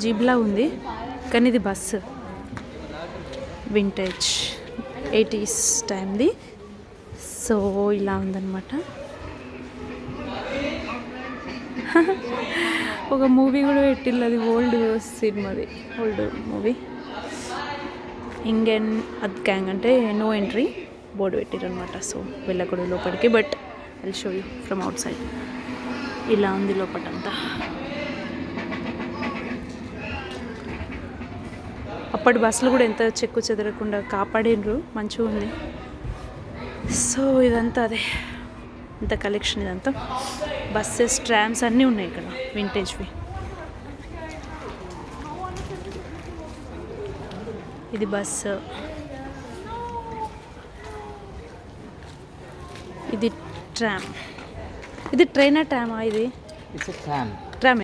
జీబ్లా ఉంది, కానీ ఇది బస్సు. Vintage 80's టైంది. సో ఇలా ఉందన్నమాట. ఒక మూవీ కూడా పెట్టిల్లు, అది ఓల్డ్ సినిమాది, ఓల్డ్ మూవీ. ఇండియన్ అద్ గ్యాంగ్ అంటే నో ఎంట్రీ బోర్డు పెట్టిరు అనమాట. సో వెళ్ళకూడదు లోపలికి, but I'll show you from out side. ఇలా ఉంది లోపటంతా. అప్పటి బస్సులు కూడా ఎంత చెక్కు చెదరకుండా కాపాడినరు, మంచిగా ఉంది. సో ఇదంతా అదే, ఇంత కలెక్షన్ ఇదంతా. బస్సెస్, ట్రామ్స్ అన్నీ ఉన్నాయి ఇక్కడ వింటేజ్వి. ఇది బస్సు, ఇది ట్రామ్. ఇది ట్రైనా ట్రామా? ఇది ఇట్స్ ఎ ట్రామ్.